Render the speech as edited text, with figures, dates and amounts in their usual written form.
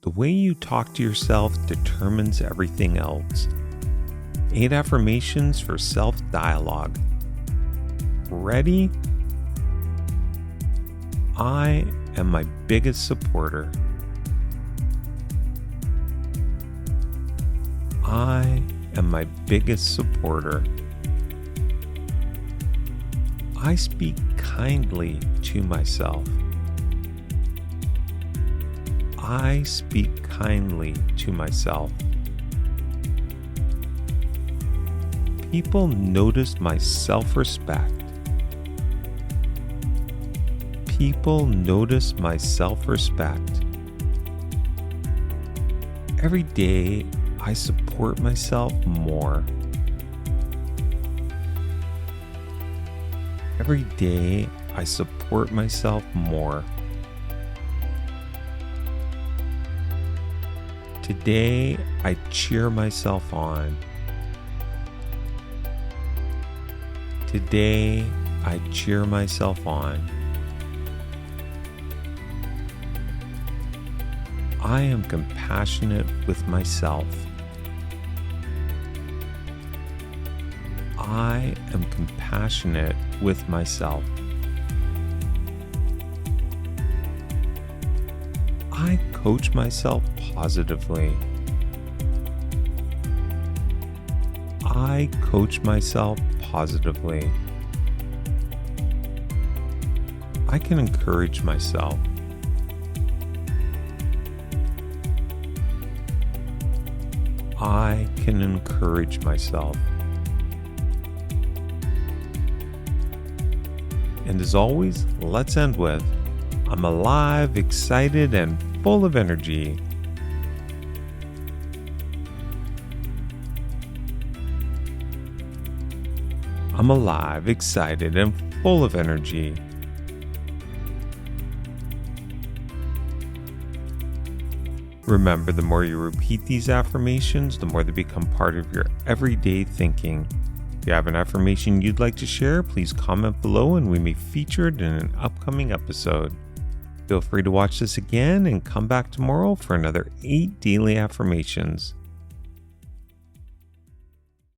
The way you talk to yourself determines everything else. 8 affirmations for self-dialogue. Ready? I am my biggest supporter. I am my biggest supporter. I speak kindly to myself. I speak kindly to myself. People notice my self-respect. People notice my self-respect. Every day, I support myself more. Every day, I support myself more. Today, I cheer myself on. Today, I cheer myself on. I am compassionate with myself. I am compassionate with myself. I coach myself positively. I coach myself positively. I can encourage myself. I can encourage myself. And as always, let's end with, I'm alive, excited, and full of energy. I'm alive, excited, and full of energy. Remember, the more you repeat these affirmations, the more they become part of your everyday thinking. If you have an affirmation you'd like to share, please comment below and we may feature it in an upcoming episode. Feel free to watch this again and come back tomorrow for another 8 daily affirmations.